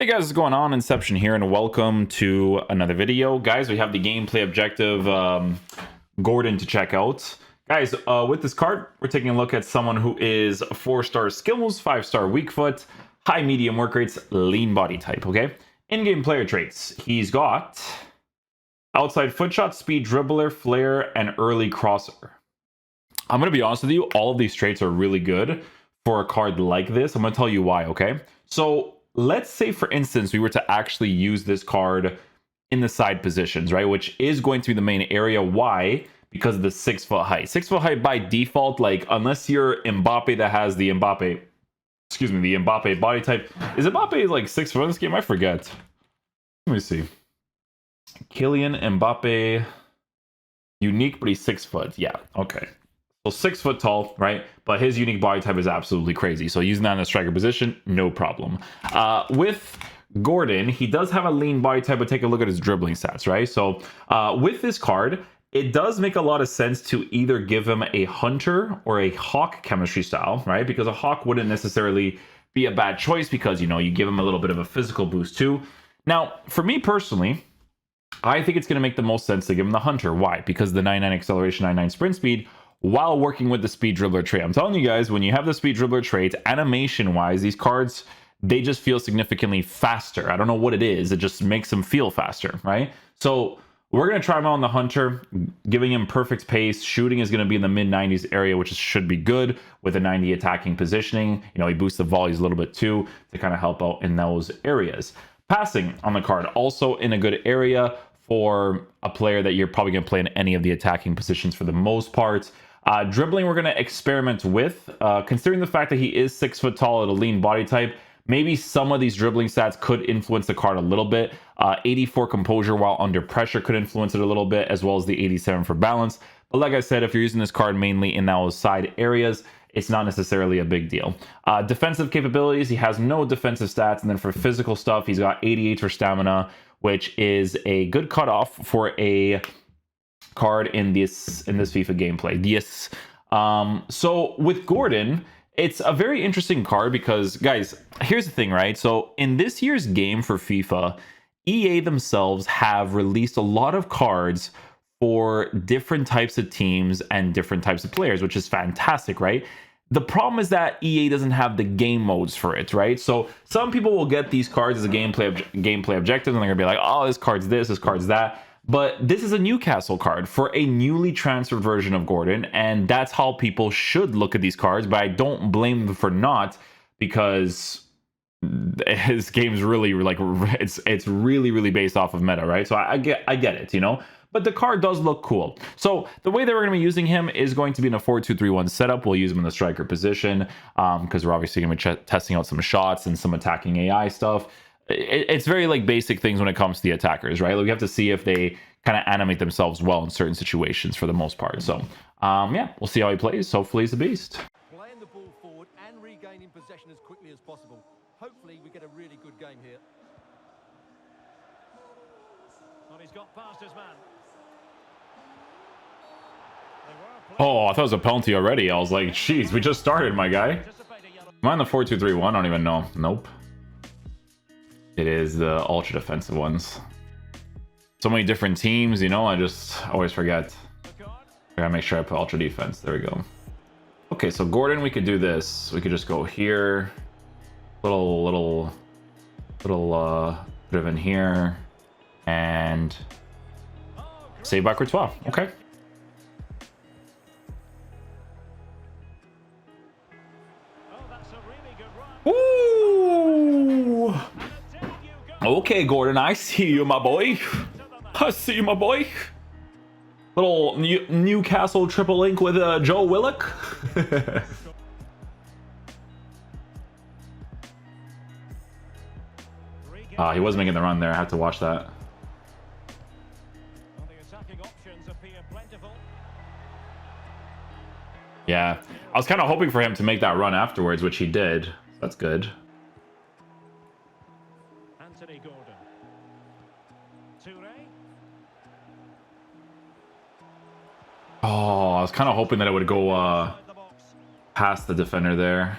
Hey guys, what's going on? Inception here, and welcome to another video. Guys, we have the gameplay objective Gordon to check out. Guys, with this card, we're taking a look at someone who is 4-star skills, 5-star weak foot, high medium work rates, lean body type, okay? In-game player traits, he's got outside foot shot, speed dribbler, flare, and early crosser. I'm going to be honest with you, all of these traits are really good for a card like this. I'm going to tell you why, okay? So let's say, for instance, we were to actually use this card in the side positions, right? Which is going to be the main area. Why? Because of the 6-foot height. 6-foot height by default, like, unless you're Mbappe that has the Mbappe, the Mbappe body type. Is Mbappe like 6 foot in this game? I forget. Let me see. Kylian Mbappe, unique, but he's 6 foot. Yeah, okay. So 6 foot tall, right? But his unique body type is absolutely crazy. So using that in a striker position, no problem. With Gordon, he does have a lean body type, but take a look at his dribbling stats, right? So with this card, it does make a lot of sense to either give him a hunter or a hawk chemistry style, right? Because a hawk wouldn't necessarily be a bad choice because, you know, you give him a little bit of a physical boost too. Now, for me personally, I think it's going to make the most sense to give him the hunter. Why? Because the 99 acceleration, 99 sprint speed, while working with the speed dribbler trait. I'm telling you guys, when you have the speed dribbler trait, animation wise, these cards, they just feel significantly faster. I don't know what it is. It just makes them feel faster, right? So we're going to try him out on the hunter, giving him perfect pace. Shooting is going to be in the mid 90s area, which should be good with a 90 attacking positioning. You know, he boosts the volleys a little bit too to kind of help out in those areas. Passing on the card, also in a good area for a player that you're probably going to play in any of the attacking positions for the most part. Dribbling, we're going to experiment with, considering the fact that he is 6 foot tall at a lean body type. Maybe some of these dribbling stats could influence the card a little bit. 84 composure while under pressure could influence it a little bit, as well as the 87 for balance. But like I said, if you're using this card mainly in those side areas, it's not necessarily a big deal. Defensive capabilities, he has no defensive stats. And then for physical stuff, he's got 88 for stamina, which is a good cutoff for a card in this FIFA gameplay. Yes. So with Gordon, it's a very interesting card because, guys, here's the thing, right? So in this year's game for FIFA, EA themselves have released a lot of cards for different types of teams and different types of players, which is fantastic, right? The problem is that EA doesn't have the game modes for it, right? So some people will get these cards as a gameplay objective, and they're gonna be like, oh, this card's this card's that. But this is a Newcastle card for a newly transferred version of Gordon, and that's how people should look at these cards. But I don't blame them for not, because his game's really like it's really based off of meta, right? So I get it, you know. But the card does look cool. So the way that we're going to be using him is going to be in a 4-2-3-1 setup. We'll use him in the striker position because we're obviously going to be testing out some shots and some attacking AI stuff. It's very like basic things when it comes to the attackers, right? Like, we have to see if they kind of animate themselves well in certain situations for the most part. So yeah, we'll see how he plays. Hopefully he's a beast. Playing the ball forward and regaining possession as quickly as possible. Hopefully we get a really good game here. Well, he's got past his man. Oh, I thought it was a penalty already. I was like, jeez, we just started, my guy. Am I in the 4-2-3-1? I don't even know. Nope. It is the ultra defensive ones. So many different teams, you know, I just always forget. I gotta make sure I put ultra defense. There we go. Okay, so Gordon, we could do this. We could just go here. Little driven here. And save by Courtois. Okay. Ooh. Okay, Gordon, I see you, my boy. I see you, my boy. Little Newcastle triple link with Joe Willock. He was making the run there. I have to watch that. Yeah, I was kind of hoping for him to make that run afterwards, which he did. That's good. Oh, I was kind of hoping that it would go past the defender there.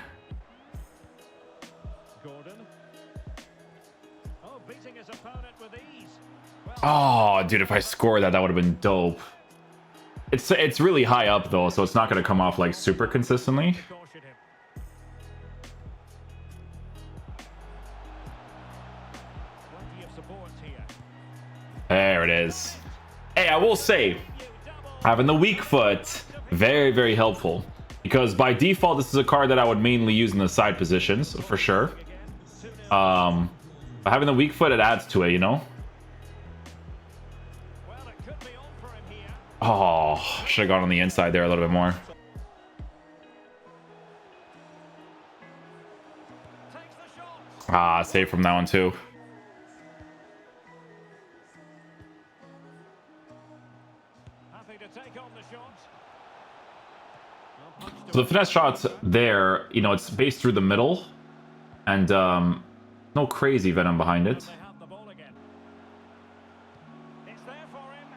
beating his opponent with ease. Oh, dude, if I scored that, that would have been dope. It's really high up though, so it's not going to come off like super consistently. Caution him. Plenty of support here. There it is. Hey, I will say, having the weak foot, very, very helpful. Because by default, this is a card that I would mainly use in the side positions, for sure. But having the weak foot, it adds to it, you know? Well, it could be on for him here. Oh, should have gone on the inside there a little bit more. Takes the shot. Ah, save from that one too. Happy to take on the shot. Well, punched So the finesse shots there, you know, it's based through the middle. And no crazy venom behind it. They have the ball again. It's there for him.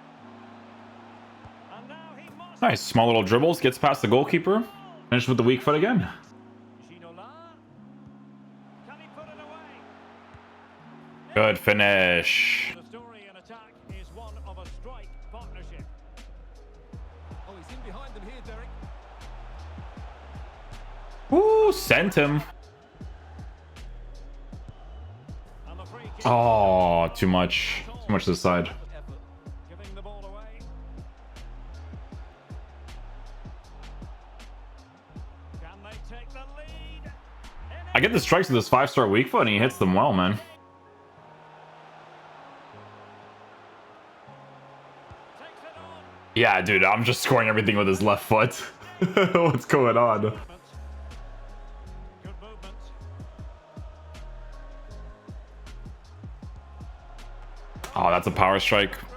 And now he must. Nice, small little dribbles, gets past the goalkeeper. Finished with the weak foot again. Ginola. Can he put it away? Good finish. The story in attack is one of a strike partnership. Oh, he's in behind them here, Derek. Ooh, sent him. And the free kick. Oh, too much. Too much to the side. Effort. Giving the ball away. Can they take the lead? I get the strikes with this 5-star weak foot and he hits them well, man. Takes it on. Yeah, dude, I'm just scoring everything with his left foot. What's going on? Good movement. Oh, that's a power strike. Routine.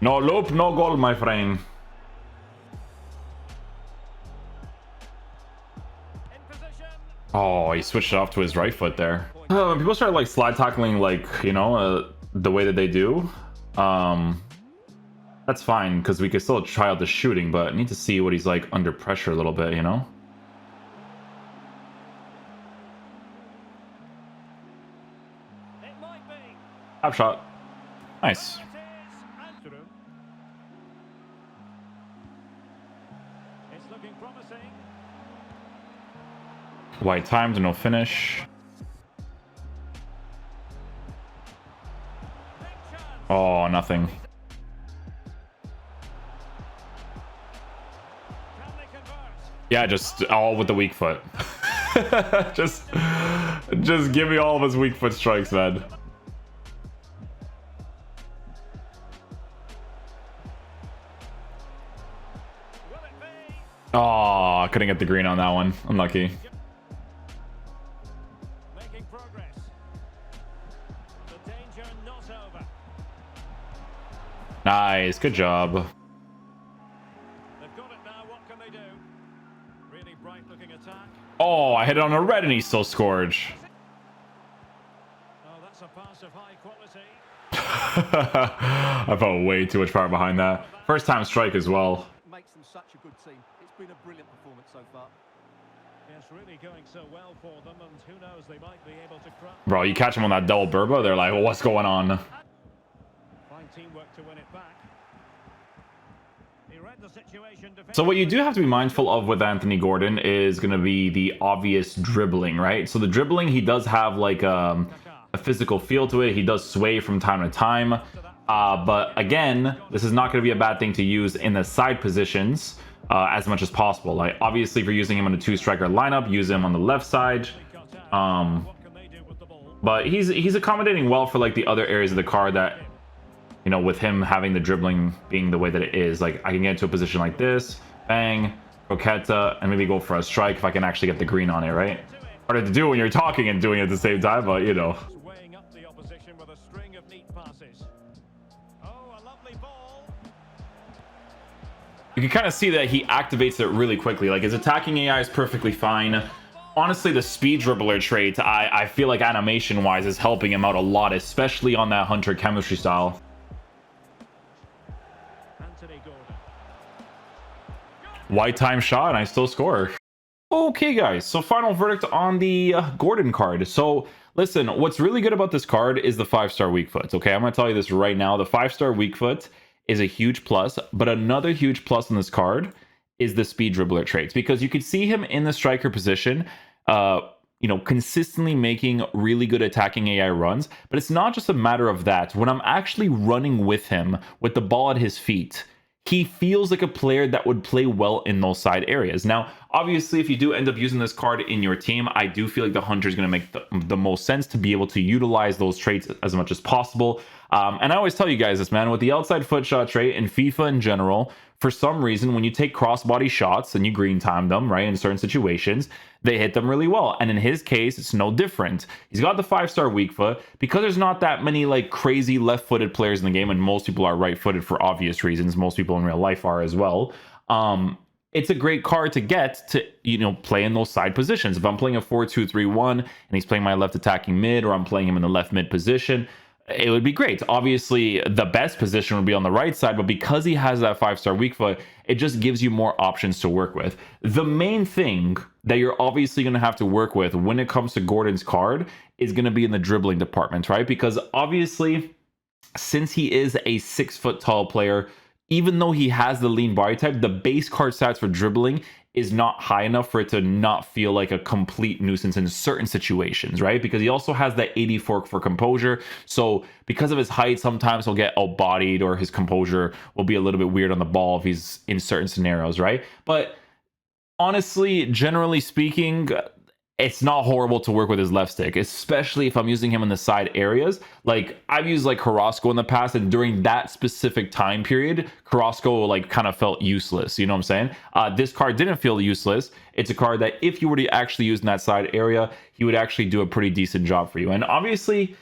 No loop, no goal, my friend. In position. Oh, he switched it off to his right foot there. When people start like slide tackling, like, you know, the way that they do, that's fine because we could still try out the shooting, but I need to see what he's like under pressure a little bit, you know? It might be. Tap shot. Nice. It is. And through. It's looking promising. White timed, no finish. Big chance. Oh, nothing. Can they convert? Yeah, just all with the weak foot. just give me all of his weak foot strikes, man. Will it be? Oh, I couldn't get the green on that one. Unlucky. Making progress. The danger not over. Nice, good job. They've got it now. What can they do? Really bright looking attack. Oh, I hit it on a red and he still scored. Oh, that's a pass of high quality. I felt way too much power behind that. First time strike as well. Makes them such a good team. It's been a brilliant performance so far. Yes, really going so well for them, and who knows, they might be able to crack. Bro, you catch him on that double burbo, they're like, well, what's going on? Fine teamwork to win it back. He read the situation. So what you do have to be mindful of with Anthony Gordon is going to be the obvious dribbling, right? So the dribbling, he does have like a physical feel to it. He does sway from time to time. But again, this is not going to be a bad thing to use in the side positions as much as possible. Like obviously, if you're using him in a 2-striker lineup, use him on the left side. What can they do with the ball? But he's accommodating well for like the other areas of the card that, you know, with him having the dribbling being the way that it is. Like I can get into a position like this, bang, croqueta, and maybe go for a strike if I can actually get the green on it, right? Harder to do when you're talking and doing it at the same time, but you know. Weighing up the opposition with a string of neat passes. Oh, a lovely ball. You can kind of see that he activates it really quickly. Like his attacking AI is perfectly fine. Honestly, the speed dribbler trait, I feel like animation wise is helping him out a lot, especially on that Hunter chemistry style. Anthony Gordon. White time shot and I still score. Okay guys, so final verdict on the Gordon card. So listen, what's really good about this card is the 5-star weak foot. Okay, I'm gonna tell you this right now. The 5-star weak foot is a huge plus, but another huge plus on this card is the speed dribbler traits, because you could see him in the striker position, consistently making really good attacking AI runs. But it's not just a matter of that. When I'm actually running with him with the ball at his feet, he feels like a player that would play well in those side areas. Now, obviously, if you do end up using this card in your team, I do feel like the Hunter is going to make the most sense to be able to utilize those traits as much as possible. And I always tell you guys this, man, with the outside foot shot trait and FIFA in general, for some reason, when you take crossbody shots and you green time them, right, in certain situations, they hit them really well. And in his case, it's no different. He's got the 5-star weak foot. Because there's not that many like crazy left-footed players in the game, and most people are right-footed for obvious reasons. Most people in real life are as well. It's a great card to get to, play in those side positions. If I'm playing a 4-2-3-1 and he's playing my left attacking mid, or I'm playing him in the left mid position, it would be great. Obviously, the best position would be on the right side, but because he has that 5-star weak foot, it just gives you more options to work with. The main thing that you're obviously going to have to work with when it comes to Gordon's card is going to be in the dribbling department, right? Because obviously, since he is a 6-foot tall player, even though he has the lean body type, the base card stats for dribbling is not high enough for it to not feel like a complete nuisance in certain situations, right? Because he also has that 84 for composure. So because of his height, sometimes he'll get outbodied, or his composure will be a little bit weird on the ball if he's in certain scenarios, right? But honestly, generally speaking, it's not horrible to work with his left stick, especially if I'm using him in the side areas. Like, I've used like Carrasco in the past, and during that specific time period, Carrasco like kind of felt useless. You know what I'm saying? This card didn't feel useless. It's a card that if you were to actually use in that side area, he would actually do a pretty decent job for you. And obviously,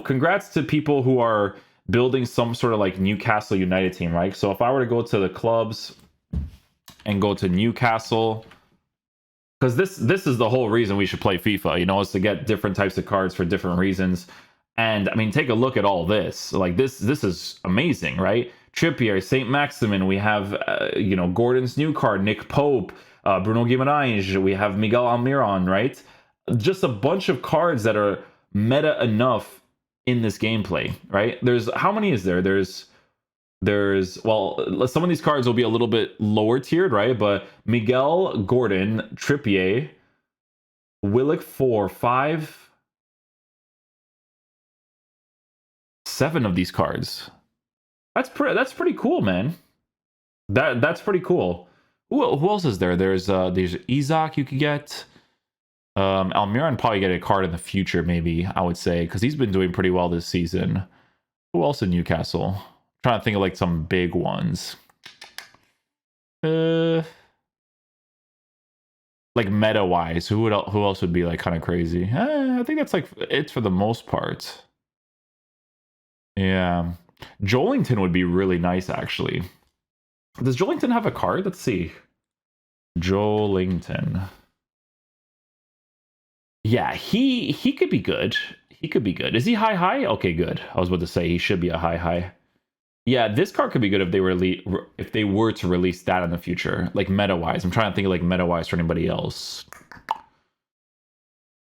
congrats to people who are building some sort of like Newcastle United team, right? So if I were to go to the clubs and go to Newcastle, because this is the whole reason we should play FIFA, is to get different types of cards for different reasons. And I mean, take a look at all this. Like this is amazing, right? Trippier, Saint Maximin. We have Gordon's new card, Nick Pope, Bruno Guimaraes. We have Miguel Almiron, right? Just a bunch of cards that are meta enough in this gameplay, right? How many is there? Well, some of these cards will be a little bit lower tiered, right? But Miguel, Gordon, Trippier, Willock, 4, 5, 7 of these cards. That's pretty cool, man. That's pretty cool. Who else is there? There's Isaac you could get. Almiron probably get a card in the future, maybe, I would say, because he's been doing pretty well this season. Who else in Newcastle? Trying to think of like some big ones. Like meta wise, who else would be like kind of crazy? I think that's like it for the most part. Yeah, Joelington would be really nice actually. Does Joelington have a card? Let's see. Joelington. Yeah, he could be good. He could be good. Is he high? Okay, good. I was about to say he should be a high. Yeah, this card could be good if they were to release that in the future, like meta-wise. I'm trying to think of like meta-wise for anybody else.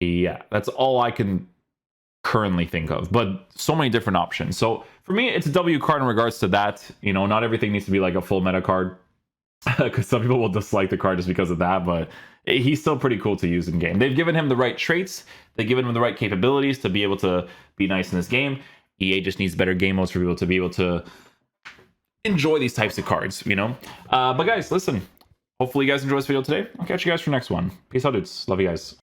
Yeah, that's all I can currently think of, but so many different options. So for me, it's a W card in regards to that. Not everything needs to be like a full meta card, because some people will dislike the card just because of that, but he's still pretty cool to use in game. They've given him the right traits. They've given him the right capabilities to be able to be nice in this game. EA just needs better game modes for people to be able to enjoy these types of cards, But guys, listen, hopefully you guys enjoyed this video today. I'll catch you guys for the next one. Peace out, dudes. Love you guys.